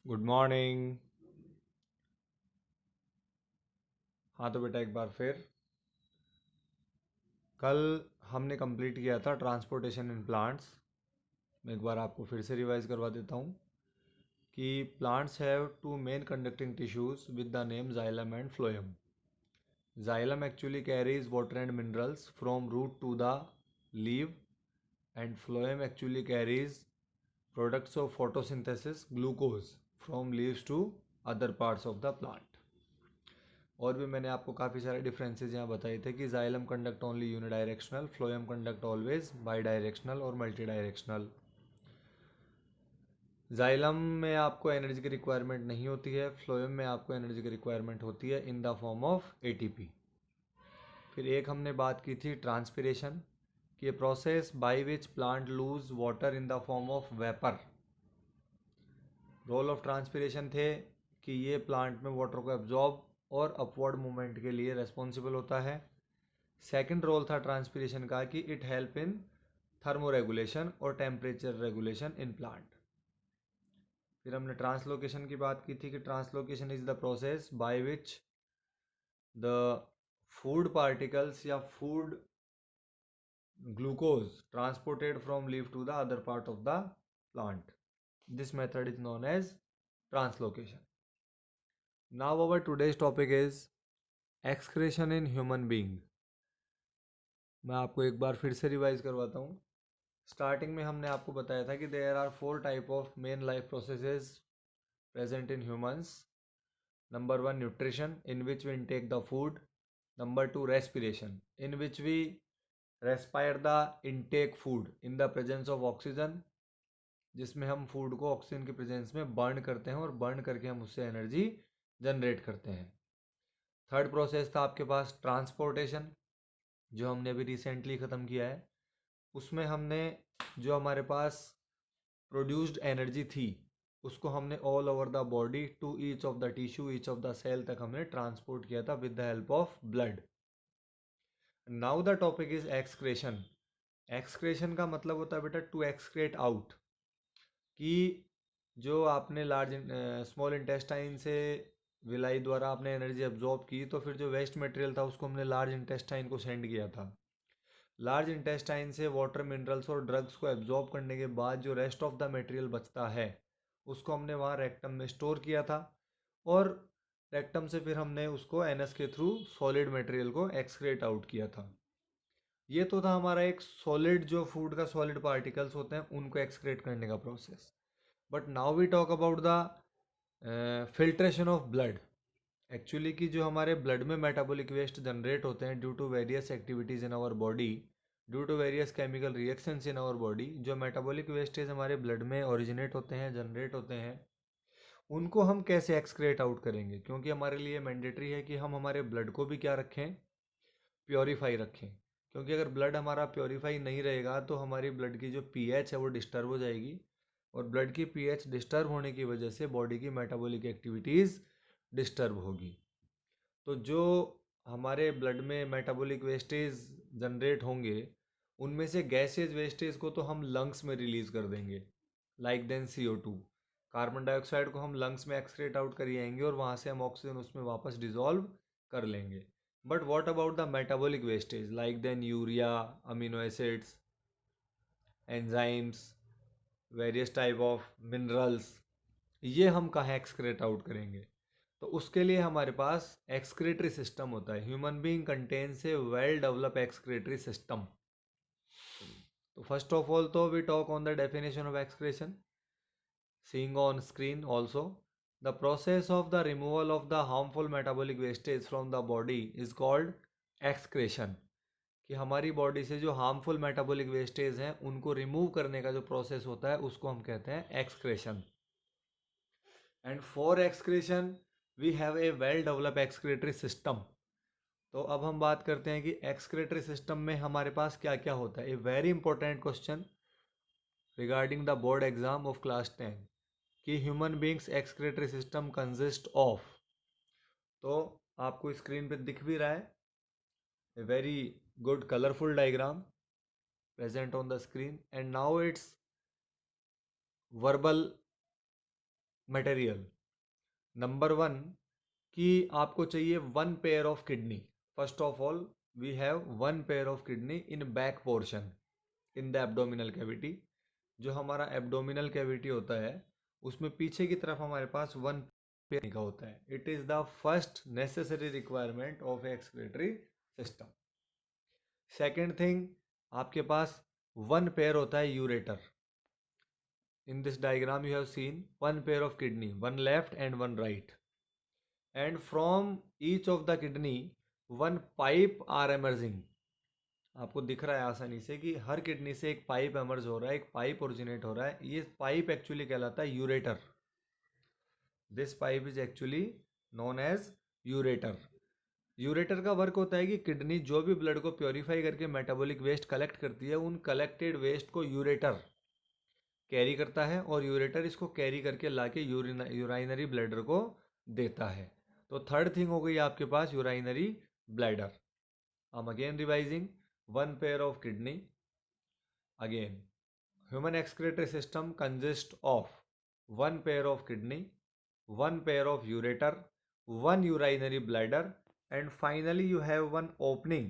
Good morning. हाँ तो बेटा एक बार फिर कल हमने कंप्लीट किया था ट्रांसपोर्टेशन इन प्लांट्स। मैं एक बार आपको फिर से रिवाइज करवा देता हूँ कि plants have two main conducting tissues with the name xylem and phloem. Xylem actually carries water and minerals from root to the leaf, and phloem actually carries products of photosynthesis glucose from leaves to other parts of the plant. और भी मैंने आपको काफ़ी सारे differences यहाँ बताए थे कि xylem conduct only unidirectional, phloem conduct always by directional और मल्टी डायरेक्शनल। जाइलम में आपको एनर्जी की रिक्वायरमेंट नहीं होती है, फ्लोएम में आपको एनर्जी की रिक्वायरमेंट होती है in the form of ATP. फिर एक हमने बात की थी ट्रांसपिरेशन कि process by which plant lose water in the form of vapour. Role of transpiration थे कि ये प्लांट में वाटर को एब्जॉर्ब और अपवर्ड मूवमेंट के लिए रेस्पॉन्सिबल होता है। सेकंड रोल था ट्रांसपिरेशन का कि it help in thermo regulation और टेम्परेचर रेगुलेशन इन प्लांट। फिर हमने ट्रांसलोकेशन की बात की थी कि translocation is the process by which the food particles या food glucose transported from leaf to the other part of the plant. This method is known as translocation. Now our today's topic is excretion in human being. मैं आपको एक बार फिर से revise करवाता हूँ। Starting में हमने आपको बताया था कि there are 4 type of main life processes present in humans. Number 1 nutrition, in which we intake the food. Number 2 respiration, in which we respire the intake food in the presence of oxygen, जिसमें हम food को oxygen के presence में burn करते हैं और burn करके हम उससे एनर्जी जनरेट करते हैं. थर्ड प्रोसेस था आपके पास ट्रांसपोर्टेशन, जो हमने अभी रिसेंटली ख़त्म किया है. उसमें हमने जो हमारे पास प्रोड्यूस्ड एनर्जी थी उसको हमने all over the body to each of the tissue, each of the cell तक हमने ट्रांसपोर्ट किया था with the help of blood. Now the topic is excretion. Excretion का मतलब होता है बेटा टू एक्सक्रेट आउट, कि जो आपने लार्ज स्मॉल इंटेस्टाइन से विलाई द्वारा आपने एनर्जी अब्जॉर्ब की, तो फिर जो वेस्ट मटेरियल था उसको हमने लार्ज इंटेस्टाइन को सेंड किया था. लार्ज इंटेस्टाइन से वाटर, मिनरल्स और ड्रग्स को एब्जॉर्ब करने के बाद जो रेस्ट ऑफ द मटेरियल बचता है उसको हमने वहाँ रेक्टम में स्टोर किया था, और रेक्टम से फिर हमने उसको एनएस के थ्रू सॉलिड मटेरियल को एक्सक्रेट आउट किया था. ये तो था हमारा एक सॉलिड, जो फूड का सॉलिड पार्टिकल्स होते हैं उनको एक्सक्रेट करने का process. But now we talk about the filtration of blood. Actually कि जो हमारे ब्लड में मेटाबॉलिक वेस्ट जनरेट होते हैं due to various activities in our body, due to various chemical reactions in our body, जो metabolic wastage हमारे blood में originate होते हैं, जनरेट होते हैं, उनको हम कैसे एक्सक्रेट आउट करेंगे. क्योंकि हमारे लिए मैंडेटरी है कि हम हमारे ब्लड को भी क्या रखें, प्योरीफाई रखें. क्योंकि अगर ब्लड हमारा प्योरीफाई नहीं रहेगा तो हमारी ब्लड की जो पीएच है वो डिस्टर्ब हो जाएगी, और ब्लड की पीएच डिस्टर्ब होने की वजह से बॉडी की मेटाबॉलिक एक्टिविटीज़ डिस्टर्ब होगी. तो जो हमारे ब्लड में मेटाबॉलिक वेस्टेज जनरेट होंगे उनमें से गैसेज वेस्टेज को तो हम लंग्स में रिलीज कर देंगे, like then CO2. Carbon dioxide को हम लंग्स में एक्सक्रेट आउट कर आएंगे और वहाँ से हम ऑक्सीजन उसमें वापस डिजॉल्व कर लेंगे. But what about the metabolic wastage, like then urea, amino acids, enzymes, various type of minerals, ये हम कहाँ एक्सक्रेट आउट करेंगे. तो उसके लिए हमारे पास एक्सक्रेटरी सिस्टम होता है. Human being contains a well develop excretory system. तो फर्स्ट ऑफ ऑल तो we talk on the definition of excretion, seeing on screen also. The process of the removal of the harmful metabolic wastage from the body is called excretion. कि हमारी body से जो harmful metabolic wastage हैं उनको remove करने का जो process होता है उसको हम कहते हैं excretion. And for excretion we have a well develop excretory system. तो अब हम बात करते हैं कि एक्सक्रेटरी सिस्टम में हमारे पास क्या क्या होता है. A very important question regarding the board exam of class 10, कि human beings excretory system consist of. तो आपको स्क्रीन पे दिख भी रहा है a very good colourful diagram present on the screen, and now it's verbal material. Number one कि आपको चाहिए one pair of kidney. First of all we have one pair of kidney in back portion in the abdominal cavity. जो हमारा abdominal cavity होता है उसमें पीछे की तरफ हमारे पास वन पेयर का होता है। It is the first necessary requirement of excretory system. Second thing, आपके पास वन पेयर होता है ureter. In this diagram you have seen one pair of kidney, one left and one right, and from each of the kidney one pipe are emerging. आपको दिख रहा है आसानी से कि हर किडनी से एक पाइप एमर्ज हो रहा है, एक पाइप ओरिजिनेट हो रहा है। ये पाइप एक्चुअली कहलाता है ureter. This pipe is actually known as ureter. Ureter का वर्क होता है कि किडनी जो भी ब्लड को प्योरीफाई करके मेटाबॉलिक वेस्ट कलेक्ट करती है, उन कलेक्टेड वेस्ट को यूरेटर कैरी करता है और यूरेटर इसको कैरी करके लाके यूराइनरी ब्लैडर को देता है। तो थर्ड थिंग हो गई आपके पास urinary bladder. I'm again revising one pair of kidney. Again, human excretory system consists of one pair of kidney, one pair of ureter, one urinary bladder, and finally you have one opening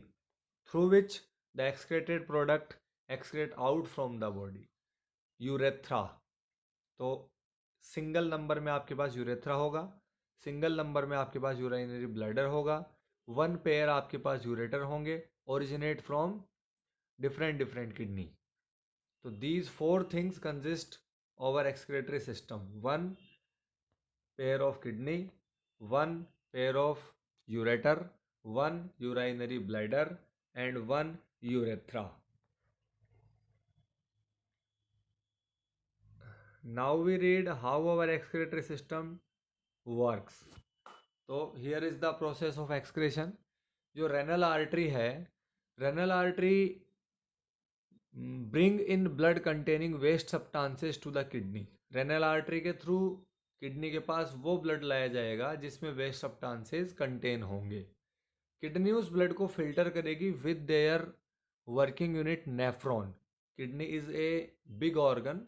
through which the excreted product excrete out from the body, urethra. तो single number में आपके पास urethra होगा, single number में आपके पास urinary bladder होगा, one pair आपके पास यूरेटर होंगे originate from different different kidney. तो these four things consist over excretory system, one pair of kidney, one pair of ureter, one urinary bladder and one urethra. Now we read how our excretory system works. तो here is the process of excretion. जो renal artery है, renal artery bring in blood containing waste substances to the kidney. Renal artery के through kidney के पास वो blood लाया जाएगा जिसमें वेस्ट सब्सटेंसेस कंटेन होंगे। किडनी उस ब्लड को फिल्टर करेगी with their working unit nephron. Kidney is a big organ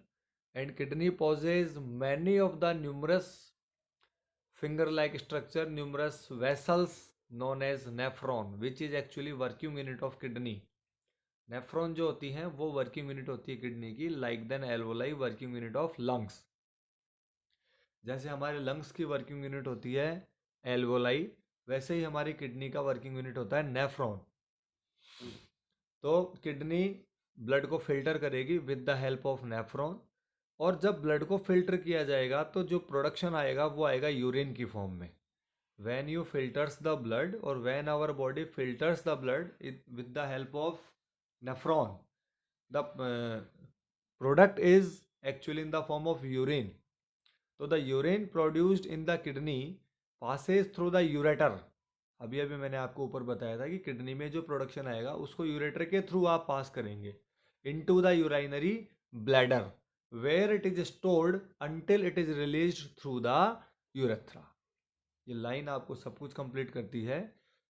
and kidney possesses many of the numerous finger-like structure, numerous vessels known as nephron, which is actually working unit of kidney. Nephron जो होती हैं वो working unit होती है kidney की, like then alveoli working unit of lungs. जैसे हमारे lungs की वर्किंग यूनिट होती है एल्वोलाई, वैसे ही हमारी किडनी का वर्किंग यूनिट होता है नेफ्रॉन। तो किडनी ब्लड को फिल्टर करेगी with the help of nephron, और जब ब्लड को फिल्टर किया जाएगा तो जो प्रोडक्शन आएगा वो आएगा यूरिन की फॉर्म में। When you filters the blood और when our body filters the blood with the help of nephron, the product is actually in the form of urine. तो the urine produced in the kidney passes through the ureter. अभी अभी मैंने आपको ऊपर बताया था कि किडनी में जो प्रोडक्शन आएगा उसको यूरेटर के थ्रू आप पास करेंगे into the urinary bladder, where it is stored until it is released through the urethra. ये लाइन आपको सब कुछ कंप्लीट करती है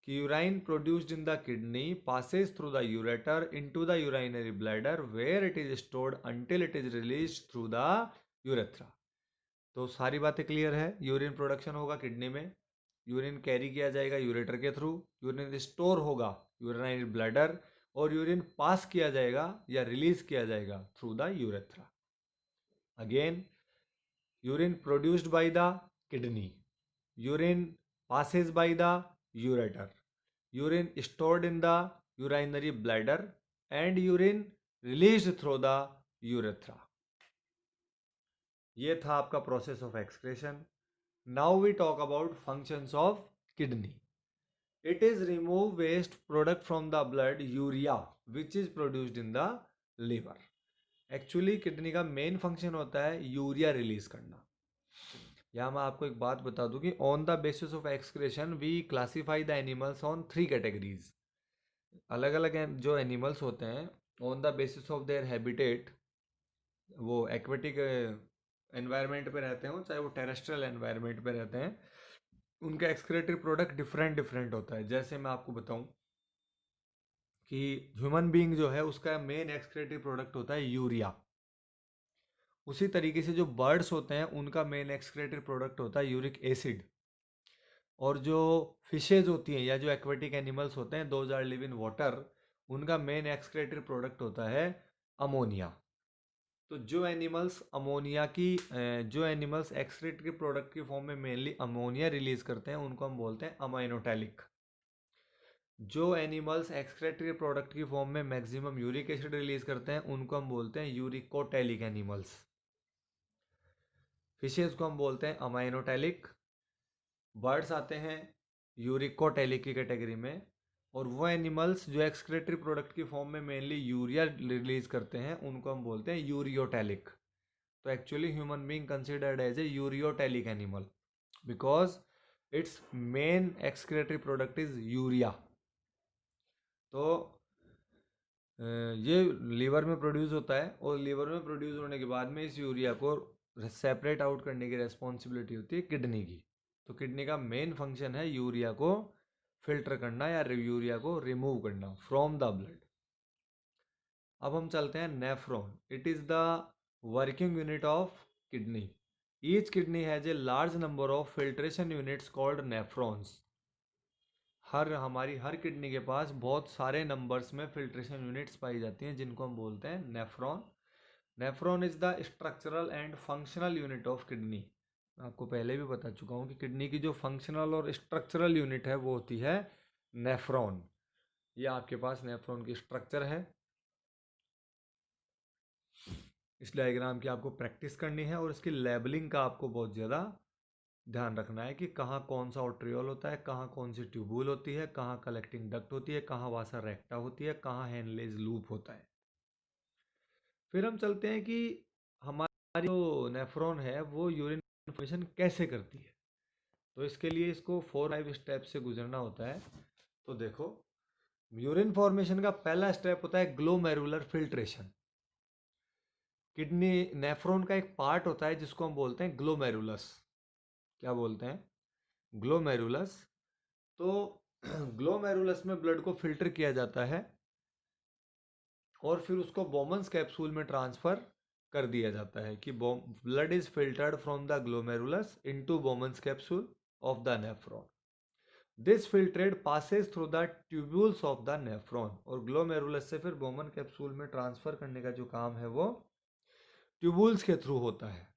कि urine produced in the kidney passes through the ureter into the urinary bladder where it is stored until it is released through the urethra. तो सारी बातें क्लियर है। यूरिन प्रोडक्शन होगा किडनी में, यूरिन कैरी किया जाएगा यूरेटर के through, urine store होगा यूरिनरी ब्लैडर, और यूरिन पास किया जाएगा या रिलीज किया जाएगा through the urethra. Again, urine produced by the kidney, urine passes by the ureter, urine stored in the urinary bladder, and urine released through the urethra. ये था आपका process of excretion. Now we talk about functions of kidney. It is remove waste product from the blood urea which is produced in the liver. Actually kidney का main function होता है urea release करना। यहाँ मैं आपको एक बात बता दूं कि on the basis of excretion we classify the animals on three categories. अलग अलग जो एनिमल्स होते हैं on the basis of their habitat, वो एक्वेटिक एनवायरनमेंट पे रहते हो चाहे वो टेरेस्ट्रियल एनवायरनमेंट पे रहते हैं, उनका एक्सक्रेटरी प्रोडक्ट डिफरेंट डिफरेंट होता है। जैसे मैं आपको बताऊं कि ह्यूमन बीइंग जो है उसका मेन एक्सक्रेटरी प्रोडक्ट होता है यूरिया। उसी तरीके से जो बर्ड्स होते हैं उनका मेन एक्सक्रीटरी प्रोडक्ट होता है यूरिक एसिड, और जो फिशेज होती हैं या जो एक्वेटिक एनिमल्स होते हैं those are live in water, उनका मेन एक्सक्रीटरी प्रोडक्ट होता है अमोनिया। तो जो एनिमल्स एक्सक्रीटरी प्रोडक्ट की फॉर्म में मेनली अमोनिया रिलीज करते हैं उनको हम बोलते हैं अमाइनोटैलिक। जो एनिमल्स एक्सक्रीटरी प्रोडक्ट की फॉर्म में मैक्सिमम यूरिक एसिड रिलीज करते हैं उनको हम बोलते हैं यूरिकोटैलिक एनिमल्स। फिशेज को हम बोलते हैं अमाइनोटैलिक, बर्ड्स आते हैं यूरिकोटैलिक की कैटेगरी में, और वो एनिमल्स जो एक्सक्रीटरी प्रोडक्ट की फॉर्म में मेनली यूरिया रिलीज करते हैं उनको हम बोलते हैं यूरियोटैलिक। तो actually human being considered as a ureotelic animal because its main excretory product is urea. तो ये लीवर में प्रोड्यूस होता है, और लीवर में प्रोड्यूस होने के बाद में इस यूरिया को सेपरेट आउट करने की रेस्पॉन्सिबिलिटी होती है किडनी की। तो किडनी का मेन फंक्शन है यूरिया को फिल्टर करना या यूरिया को रिमूव करना फ्रॉम द ब्लड। अब हम चलते हैं nephron. It is the working unit of kidney. Each kidney has a large number of filtration units called nephrons. हमारी हर किडनी के पास बहुत सारे नंबर्स में फिल्ट्रेशन यूनिट्स पाई जाती हैं जिनको हम बोलते हैं nephron. Nephron is the structural and functional unit of kidney. मैं आपको पहले भी बता चुका हूँ कि किडनी की जो फंक्शनल और स्ट्रक्चरल यूनिट है वो होती है नेफ्रॉन। ये आपके पास नेफ्रॉन की स्ट्रक्चर है। इस डायग्राम की आपको प्रैक्टिस करनी है और इसकी लेबलिंग का आपको बहुत ज़्यादा ध्यान रखना है कि कहाँ कौन सा ऑर्ट्रियोल होता है, कहाँ कौन सी ट्यूबुल होती है, कहाँ कलेक्टिंग डक्ट होती है, कहाँ वासा रेक्टा होती है, कहाँ हेनलेज लूप होता है। फिर हम चलते हैं कि हमारी जो नेफ्रॉन है वो यूरिन फॉर्मेशन कैसे करती है। तो इसके लिए इसको 4-5 स्टेप से गुजरना होता है। तो देखो, यूरिन फॉर्मेशन का पहला स्टेप होता है ग्लोमेरुलर फिल्ट्रेशन। किडनी नेफ्रॉन का एक पार्ट होता है जिसको हम बोलते हैं ग्लोमेरुलस। क्या बोलते हैं? ग्लोमेरुलस। तो ग्लोमेरुलस में ब्लड को फिल्टर किया जाता है और फिर उसको बोमन्स कैप्सूल में ट्रांसफर कर दिया जाता है कि blood is filtered from the glomerulus into Bowman's capsule of the nephron. This filtrate passes through the tubules of the nephron. और ग्लोमेरुलस से फिर बोमन कैप्सूल में ट्रांसफर करने का जो काम है वो ट्यूब्यूल्स के थ्रू होता है।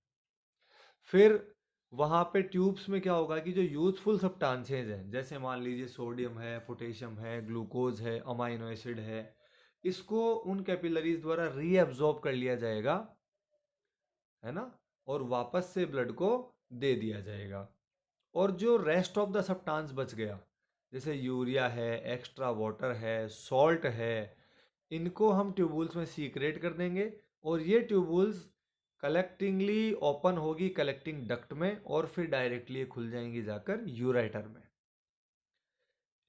फिर वहाँ पे ट्यूब्स में क्या होगा कि जो यूजफुल सब्सटेंसेज हैं, जैसे मान लीजिए सोडियम है, पोटेशियम है, ग्लूकोज है, अमाइनो एसिड है, इसको उन कैपिलरीज द्वारा रीअब्जॉर्ब कर लिया जाएगा, है ना, और वापस से ब्लड को दे दिया जाएगा। और जो रेस्ट ऑफ द सब्सटेंस बच गया, जैसे यूरिया है, एक्स्ट्रा वाटर है, सॉल्ट है, इनको हम ट्यूबुल्स में सीक्रेट कर देंगे और ये ट्यूबुल्स कलेक्टिंगली ओपन होगी कलेक्टिंग डक्ट में और फिर डायरेक्टली खुल जाएंगी जाकर यूरेटर में।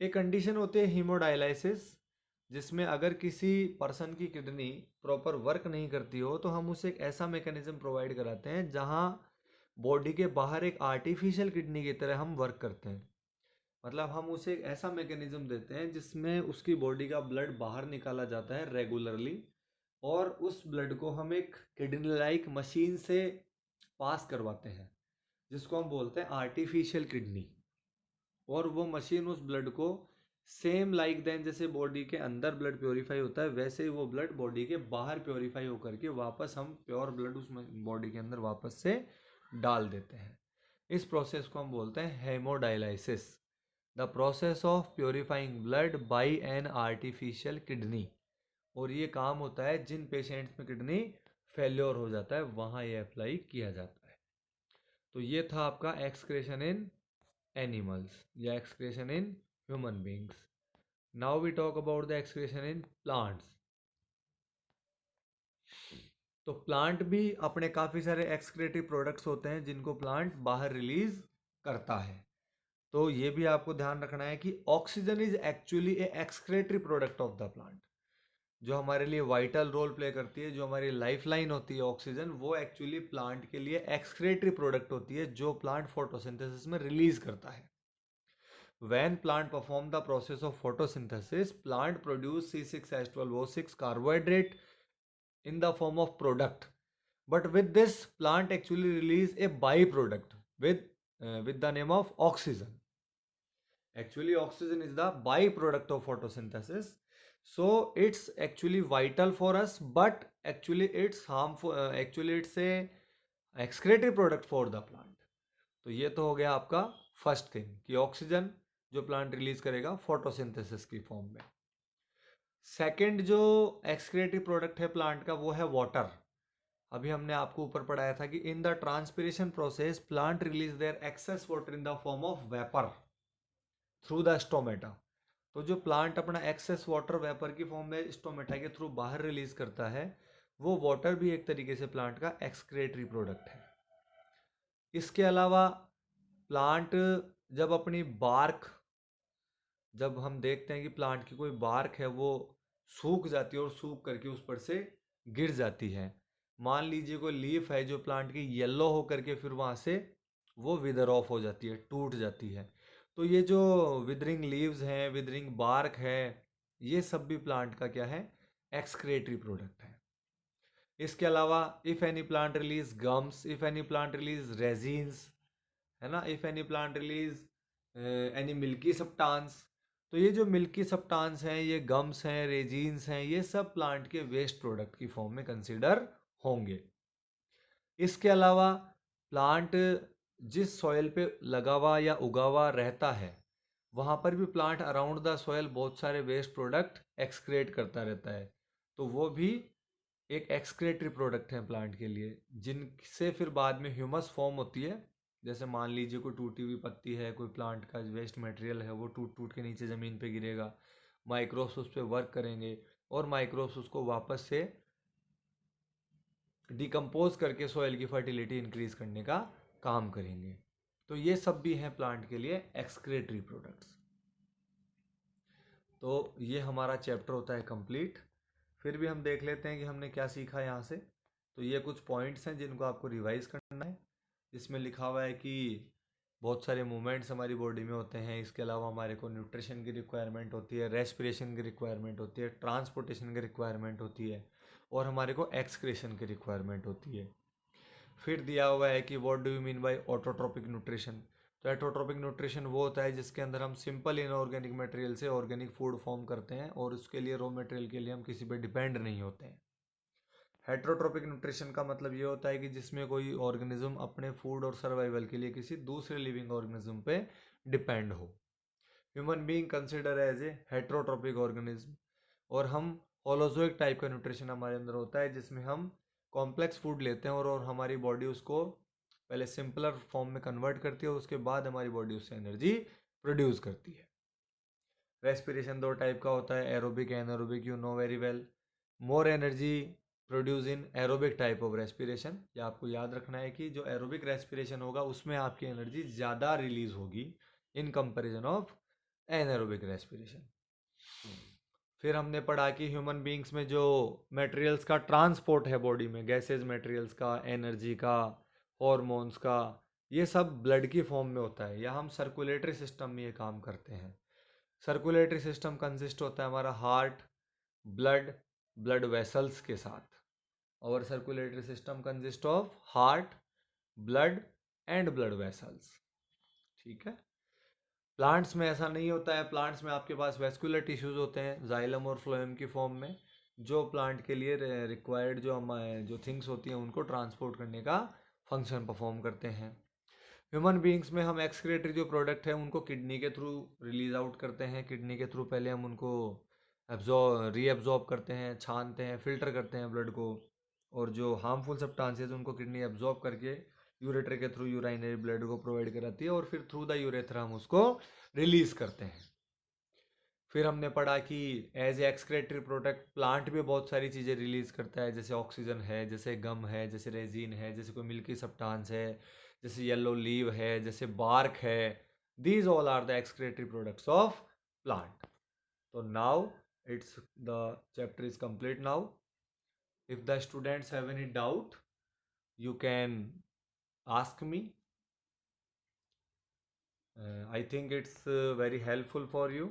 एक कंडीशन होती है हीमोडायलिसिस, जिसमें अगर किसी पर्सन की किडनी प्रॉपर वर्क नहीं करती हो तो हम उसे एक ऐसा मैकेनिज्म प्रोवाइड कराते हैं जहां बॉडी के बाहर एक आर्टिफिशियल किडनी की तरह हम वर्क करते हैं। मतलब हम उसे एक ऐसा मैकेनिज्म देते हैं जिसमें उसकी बॉडी का ब्लड बाहर निकाला जाता है रेगुलरली, और उस ब्लड को हम एक किडनी लाइक मशीन से पास करवाते हैं जिसको हम बोलते हैं आर्टिफिशियल किडनी। और वो मशीन उस ब्लड को सेम लाइक देन जैसे बॉडी के अंदर ब्लड प्योरीफाई होता है वैसे ही वो ब्लड बॉडी के बाहर प्योरीफाई होकर के वापस हम प्योर ब्लड उस बॉडी के अंदर वापस से डाल देते हैं। इस प्रोसेस को हम बोलते हैं hemodialysis, the process of purifying blood bye an artificial kidney. और ये काम होता है जिन पेशेंट्स में किडनी फेल्योर हो जाता है वहाँ ये अप्लाई किया जाता है। तो ये था आपका एक्सक्रेशन इन एनिमल्स या excretion in human beings. Now we talk about the excretion in plants. तो प्लांट भी अपने काफ़ी सारे एक्सक्रेटिव प्रोडक्ट्स होते हैं जिनको प्लांट बाहर रिलीज करता है। तो ये भी आपको ध्यान रखना है कि oxygen is actually A excretory product of the plant. जो हमारे लिए वाइटल रोल प्ले करती है, जो हमारी लाइफ लाइन होती है ऑक्सीजन, वो एक्चुअली प्लांट के लिए एक्सक्रेटरी प्रोडक्ट होती है जो प्लांट फोटोसिंथेसिस में रिलीज करता है। When plant perform the process of photosynthesis, plant produce C6H12O6 carbohydrate in the form of product, but with this plant actually release a byproduct with the name of oxygen. Actually oxygen is the byproduct of photosynthesis, so it's actually vital for us, but actually it's harmful, actually it's a excretory product for the plant. तो ये तो हो गया आपका first thing कि oxygen जो plant release करेगा photosynthesis की फॉर्म में। सेकंड जो एक्सक्रेटरी प्रोडक्ट है प्लांट का वो है वाटर। अभी हमने आपको ऊपर पढ़ाया था कि in the transpiration process plant release there excess water in the form of vapour through the stomata. तो जो प्लांट अपना एक्सेस वाटर वेपर की फॉर्म में स्टोमेटा के थ्रू बाहर रिलीज करता है, वो वाटर भी एक तरीके से प्लांट का एक्सक्रेटरी प्रोडक्ट है। इसके अलावा प्लांट जब अपनी बार्क, जब हम देखते हैं कि प्लांट की कोई बार्क है वो सूख जाती है और सूख करके उस पर से गिर जाती है, मान लीजिए कोई लीफ है जो प्लांट की येलो हो करके फिर वहाँ से वो विदर ऑफ हो जाती है, टूट जाती है, तो ये जो विदरिंग लीव्स हैं, विदरिंग बार्क है, ये सब भी प्लांट का क्या है, एक्सक्रेटरी प्रोडक्ट है। इसके अलावा if any plant release gums, if any plant release resins, है ना, if any plant release any milky substance, तो ये जो मिल्की सब्सटेंस हैं, ये गम्स हैं, रेजिन्स हैं, ये सब प्लांट के वेस्ट प्रोडक्ट की फॉर्म में कंसिडर होंगे। इसके अलावा प्लांट जिस सॉइल पे लगा हुआ या उगा हुआ रहता है, वहाँ पर भी प्लांट अराउंड द सॉइल बहुत सारे वेस्ट प्रोडक्ट एक्सक्रेट करता रहता है, तो वो भी एक एक्सक्रेटरी प्रोडक्ट है प्लांट के लिए, जिनसे फिर बाद में ह्यूमस फॉर्म होती है। जैसे मान लीजिए कोई टूटी हुई पत्ती है, कोई प्लांट का वेस्ट मटेरियल है, वो टूट टूट के नीचे ज़मीन पे गिरेगा, माइक्रोब्स उस पर वर्क करेंगे और माइक्रोब्स उसको वापस से डिकम्पोज करके सॉइल की फर्टिलिटी इंक्रीज करने का काम करेंगे। तो ये सब भी हैं प्लांट के लिए एक्सक्रेटरी प्रोडक्ट्स। तो ये हमारा चैप्टर होता है कंप्लीट। फिर भी हम देख लेते हैं कि हमने क्या सीखा यहाँ से। तो ये कुछ पॉइंट्स हैं जिनको आपको रिवाइज करना है। इसमें लिखा हुआ है कि बहुत सारे मूवमेंट्स हमारी बॉडी में होते हैं, इसके अलावा हमारे को न्यूट्रिशन की रिक्वायरमेंट होती है, रेस्पिरेशन की रिक्वायरमेंट होती है, ट्रांसपोर्टेशन की रिक्वायरमेंट होती है और हमारे को एक्सक्रेशन की रिक्वायरमेंट होती है। फिर दिया हुआ है कि what do you mean by autotrophic nutrition. तो एटोट्रोपिक न्यूट्रिशन वो होता है जिसके अंदर हम सिंपल इनऑर्गेनिक मटेरियल से ऑर्गेनिक फूड फॉर्म करते हैं और उसके लिए रॉ मटेरियल के लिए हम किसी पे डिपेंड नहीं होते हैं। हेट्रोट्रोपिक न्यूट्रिशन का मतलब ये होता है कि जिसमें कोई ऑर्गेनिज्म अपने फूड और सर्वाइवल के लिए किसी दूसरे लिविंग ऑर्गेनिज्म पे डिपेंड हो। Human being consider as a heterotrophic organism. और हम होलोजोइक टाइप का न्यूट्रिशन हमारे अंदर होता है जिसमें हम कॉम्प्लेक्स फूड लेते हैं और हमारी बॉडी उसको पहले सिंपलर फॉर्म में कन्वर्ट करती है और उसके बाद हमारी बॉडी उससे एनर्जी प्रोड्यूस करती है। रेस्पिरेशन दो टाइप का होता है, aerobic anaerobic, you know very well. More energy produce in aerobic type of respiration. ये आपको याद रखना है कि जो एरोबिक रेस्पिरेशन होगा उसमें आपकी एनर्जी ज़्यादा रिलीज होगी in comparison of anaerobic respiration. फिर हमने पढ़ा कि ह्यूमन बींग्स में जो मटेरियल्स का ट्रांसपोर्ट है बॉडी में, गैसेज मटेरियल्स का, एनर्जी का, हॉर्मोन्स का, ये सब ब्लड की फॉर्म में होता है या हम सर्कुलेटरी सिस्टम में ये काम करते हैं। सर्कुलेटरी सिस्टम कंसिस्ट होता है हमारा हार्ट, ब्लड, ब्लड वेसल्स के साथ। और circulatory system consist of heart, blood and blood vessels. ठीक है। प्लांट्स में ऐसा नहीं होता है। प्लांट्स में आपके पास वेस्कुलर टिश्यूज होते हैं जाइलम और फ्लोएम की फॉर्म में, जो प्लांट के लिए रिक्वायर्ड जो थिंग्स होती हैं उनको ट्रांसपोर्ट करने का फंक्शन परफॉर्म करते हैं। ह्यूमन बीइंग्स में हम एक्सक्रेटरी जो प्रोडक्ट है उनको किडनी के थ्रू रिलीज आउट करते हैं। किडनी के थ्रू पहले हम उनको रीअब्जॉर्ब करते हैं, छानते हैं, फिल्टर करते हैं ब्लड को, और जो हार्मफुल सब्सटेंसेस उनको किडनी एब्जॉर्ब करके यूरेटर के थ्रू यूराइनरी ब्लड को प्रोवाइड कराती है और फिर थ्रू द यूरेथ्रा हम उसको रिलीज करते हैं। फिर हमने पढ़ा कि as a excretory product plant भी बहुत सारी चीज़ें रिलीज करता है, जैसे ऑक्सीजन है, जैसे गम है, जैसे रेजिन है, जैसे कोई मिल्की सब्सटेंस है, जैसे येलो लीव है, जैसे बार्क है। These all are the excretory products of plant. तो now it's the chapter is complete now. If the students have any doubt, you can ask me. I think it's very helpful for you.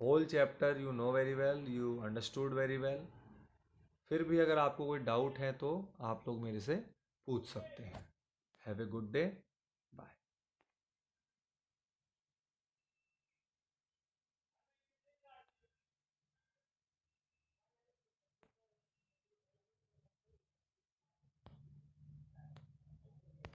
Whole chapter you know very well, you understood very well. फिर भी अगर आपको कोई doubt है तो आप लोग मेरे से पूछ सकते हैं। Have a good day. Bye.